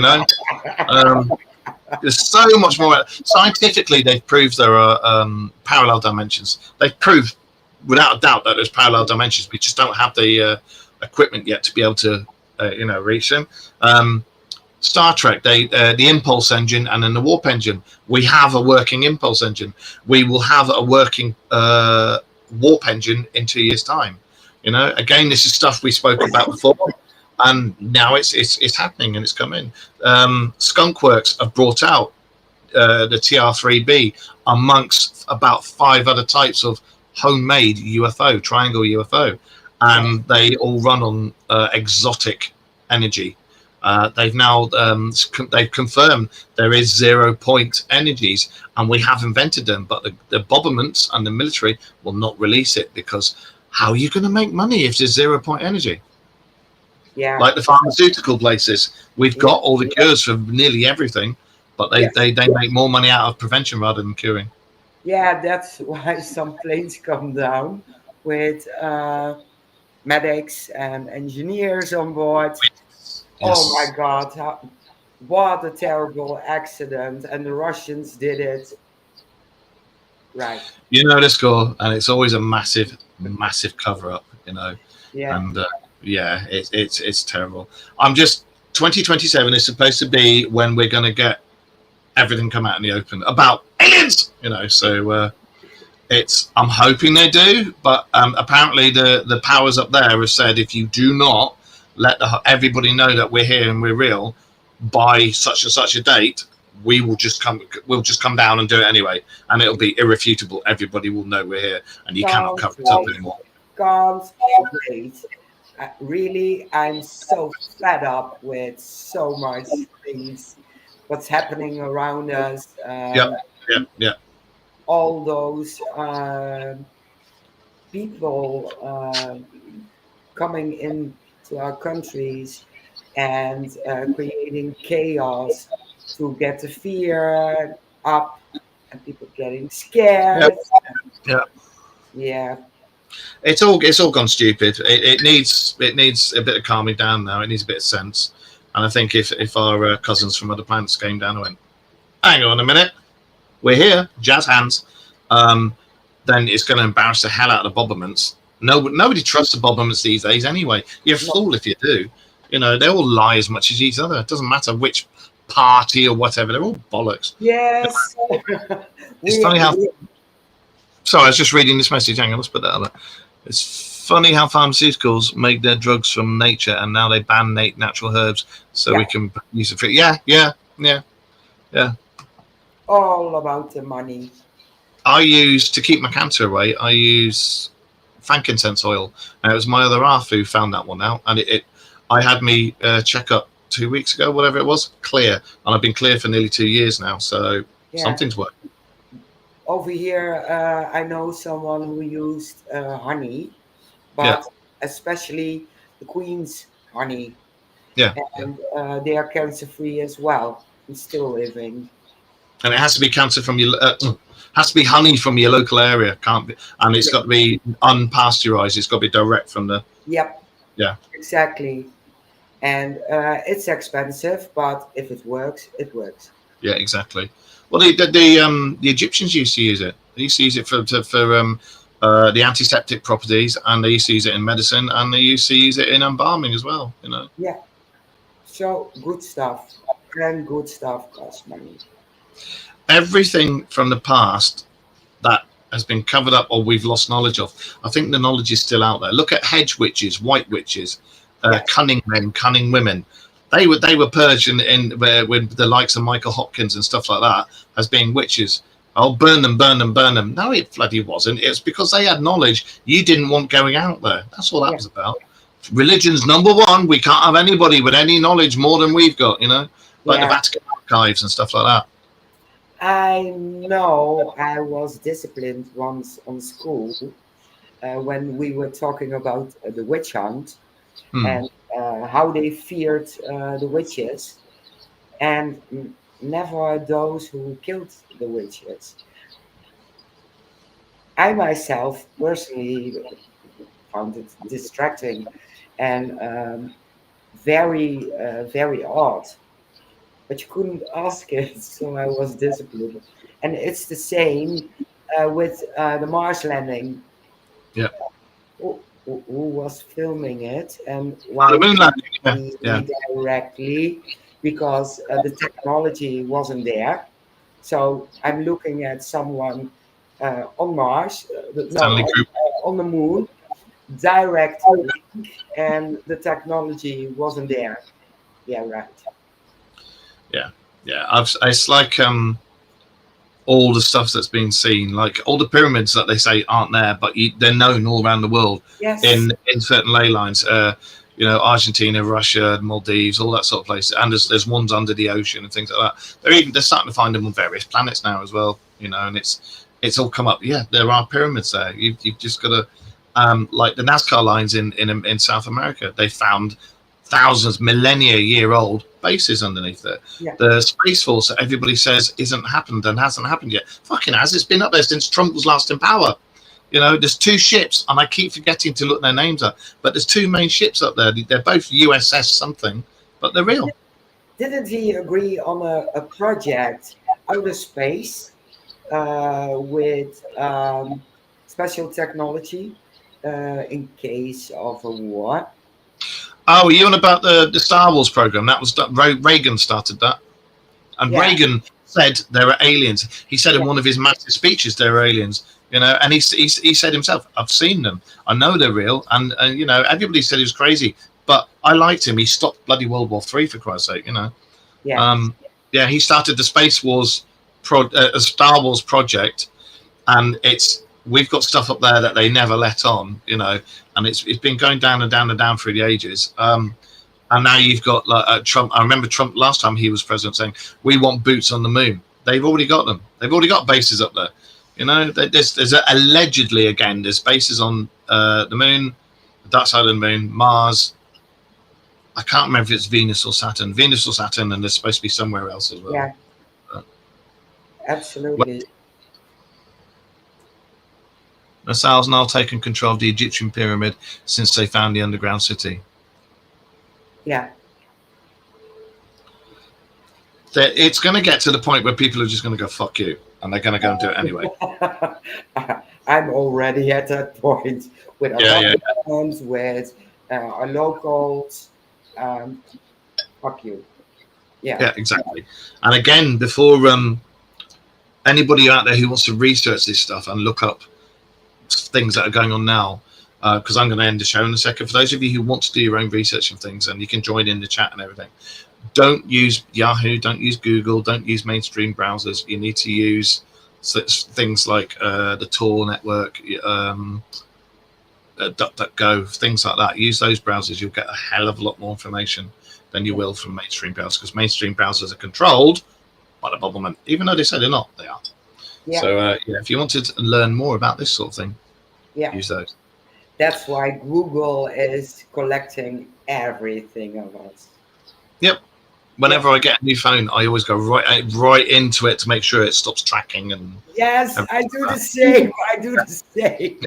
There's so much more. Scientifically, they've proved there are parallel dimensions. They've proved, without a doubt, that there's parallel dimensions. We just don't have the equipment yet to be able to, reach them. Star Trek, the impulse engine and then the warp engine. We have a working impulse engine. We will have a working warp engine in 2 years' time. Again, this is stuff we spoke about before, and now it's happening and it's coming. Skunkworks have brought out the TR-3B amongst about 5 other types of homemade UFO, triangle UFO, and they all run on exotic energy. They've now they've confirmed there is 0 point energies, and we have invented them, but the governments and the military will not release it, because how are you going to make money if there's 0 point energy? Yeah, like the pharmaceutical places, we've got all the cures for nearly everything, but they make more money out of prevention rather than curing. Yeah, that's why some planes come down with medics and engineers on board. Yes. Oh my God, what a terrible accident. And the Russians did it. Right. The score, and it's always a massive cover up, Yeah. And it's terrible. 2027 is supposed to be when we're going to get everything come out in the open about aliens, so I'm hoping they do, but apparently the powers up there have said, if you do not let everybody know that we're here and we're real by such and such a date, we'll just come down and do it anyway, and it'll be irrefutable. Everybody will know we're here, and you cannot cover it up anymore. Can't wait. Really, I'm so fed up with so much things, what's happening around us. Yeah. All those people coming into our countries and creating chaos to get the fear up, and people getting scared. Yeah. It's all gone stupid. It needs a bit of calming down now. It needs a bit of sense. And I think if our cousins from other planets came down and went, hang on a minute, we're here, jazz hands, then it's going to embarrass the hell out of the Bobbermans. Nobody trusts the Bobbermans these days anyway. You're a fool if you do. You know, they all lie as much as each other. It doesn't matter which party or whatever. They're all bollocks. Yes. It's funny how... Sorry, I was just reading this message. Hang on, let's put that up. It's funny how pharmaceuticals make their drugs from nature, and now they ban natural herbs so we can use it for... Yeah. All about the money. I use, to keep my cancer away, I use frankincense oil. And it was my other half who found that one out. And I had me check up 2 weeks ago, whatever it was, clear. And I've been clear for nearly 2 years now. So something's working. Over here, I know someone who used honey, but especially the Queen's honey. Yeah. And they are cancer-free as well and still living. And it has to be cancer from your... has to be honey from your local area, can't be, and it's got to be unpasteurized. It's got to be direct from the... Yep. Yeah. Exactly. And it's expensive, but if it works, it works. Yeah, exactly. Well, the Egyptians used to use it. They used to use it for the antiseptic properties, and they used to use it in medicine, and they used to use it in embalming as well. You know. Yeah. So good stuff, and good stuff costs money. Everything from the past that has been covered up or we've lost knowledge of, I think the knowledge is still out there. Look at hedge witches, white witches, cunning men, cunning women. They were purged with the likes of Michael Hopkins and stuff like that as being witches. Oh, burn them, burn them, burn them. No, it bloody wasn't. It's because they had knowledge you didn't want going out there. That's all that was about. Religion's number one. We can't have anybody with any knowledge more than we've got, you know, like the Vatican archives and stuff like that. I know I was disciplined once on school when we were talking about the witch hunt and how they feared the witches, and never those who killed the witches. I myself personally found it distracting and very odd. But you couldn't ask it, so I was disciplined. And it's the same with the Mars landing. Yeah. Who was filming it and why the moon landing? directly? Because the technology wasn't there. So I'm looking at someone on Mars, on the moon, directly, and the technology wasn't there. Yeah, right. Yeah. It's like all the stuff that's been seen, like all the pyramids that they say aren't there, but they're known all around the world in certain ley lines. You know, Argentina, Russia, Maldives, all that sort of place. And there's ones under the ocean and things like that. They're starting to find them on various planets now as well. You know, and it's all come up. Yeah, there are pyramids there. You've just got to like the Nazca lines in South America. They found thousands, millennia-year-old bases underneath there. Yeah. The Space Force that everybody says hasn't happened yet. Fucking has. It's been up there since Trump was last in power. You know, there's two ships, and I keep forgetting to look their names up, but there's two main ships up there. They're both USS something, but they're real. Didn't he agree on a project outer space with special technology in case of a war? Oh, are you on about the Star Wars program? That was Reagan started that, and Reagan said there are aliens. He said in one of his massive speeches there are aliens. You know, and he said himself, "I've seen them. I know they're real." And you know, everybody said he was crazy, but I liked him. He stopped bloody World War III for Christ's sake. You know, he started the Space Wars, Star Wars project, and we've got stuff up there that they never let on. You know, and it's been going down and down and down through the ages. And now you've got like Trump. I remember Trump last time he was president saying, "We want boots on the moon." They've already got them. They've already got bases up there. You know, there's allegedly, again, there's bases on the moon, the dark side of the moon, Mars. I can't remember if it's Venus or Saturn, and there's supposed to be somewhere else as well. Yeah, absolutely. Lassalle's now taken control of the Egyptian pyramid since they found the underground city. Yeah. It's going to get to the point where people are just going to go, fuck you. And they're going to go and do it anyway. I'm already at that point with our Yeah, friends, with our locals. Fuck you. Yeah, exactly. And again, before anybody out there who wants to research this stuff and look up things that are going on now, because I'm going to end the show in a second. For those of you who want to do your own research of things, and you can join in the chat and everything, don't use Yahoo, don't use Google, don't use mainstream browsers. You need to use things like the Tor network, DuckDuckGo, things like that. Use those browsers. You'll get a hell of a lot more information than you will from mainstream browsers, because mainstream browsers are controlled by the government, even though they say they're not. They are. Yeah. So if you wanted to learn more about this sort of thing, use those. That's why Google is collecting everything of us. Yep. Whenever I get a new phone, I always go right into it to make sure it stops tracking. And yes, I do the same. I do the same.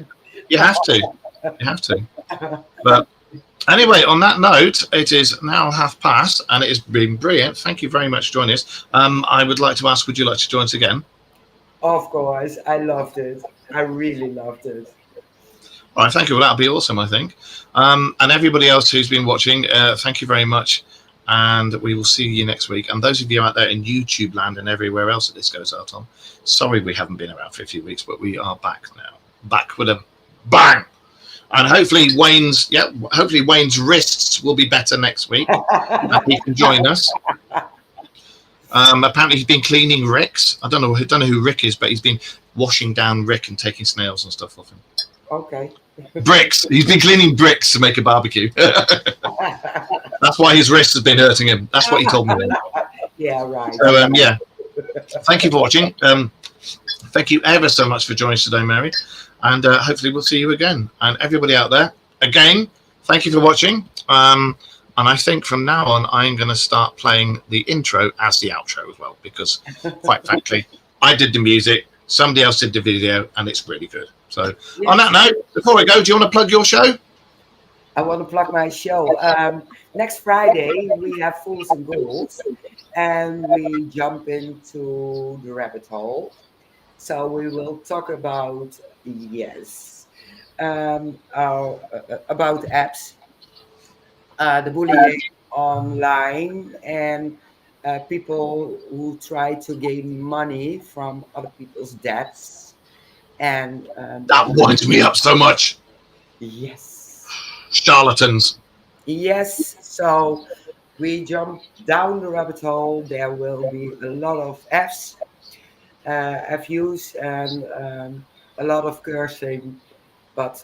You have to. You have to. But anyway, on that note, it is now past, and it has been brilliant. Thank you very much for joining us. I would like to ask, would you like to join us again? Of course. I loved it. I really loved it. All right, thank you. Well, that'll be awesome, I think. And everybody else who's been watching, thank you very much. And we will see you next week. And those of you out there in YouTube land and everywhere else that this goes out on, sorry we haven't been around for a few weeks, but we are back now. Back with a bang. And hopefully Wayne's wrists will be better next week. And he can join us. Apparently he's been cleaning Rick's. I don't know who Rick is, but he's been washing down Rick and taking snails and stuff off him. Okay. Bricks. He's been cleaning bricks to make a barbecue. That's why his wrist has been hurting him. That's what he told me. Yeah, right. So thank you for watching. Thank you ever so much for joining us today, Mary. And hopefully we'll see you again. And everybody out there, again, thank you for watching. And I think from now on, I'm going to start playing the intro as the outro as well, because quite frankly, I did the music, somebody else did the video, and it's really good. So on that note, before we go, do you want to plug your show? I want to plug my show. Next Friday, we have Fools and Ghouls, and we jump into the rabbit hole. So we will talk about, about apps, the bullying online, and people who try to gain money from other people's debts. And that winds me up so much. Yes. Charlatans. Yes. So we jump down the rabbit hole. There will be a lot of F's, FUs, and a lot of cursing, but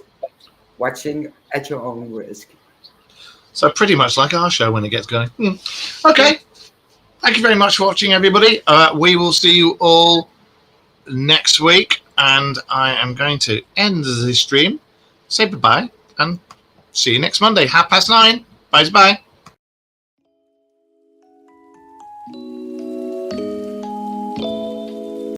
watching at your own risk. So pretty much like our show when it gets going. Okay. Thank you very much for watching, everybody. We will see you all next week. And I am going to end the stream, say bye-bye, and see you next Monday, 9:30. Bye-bye.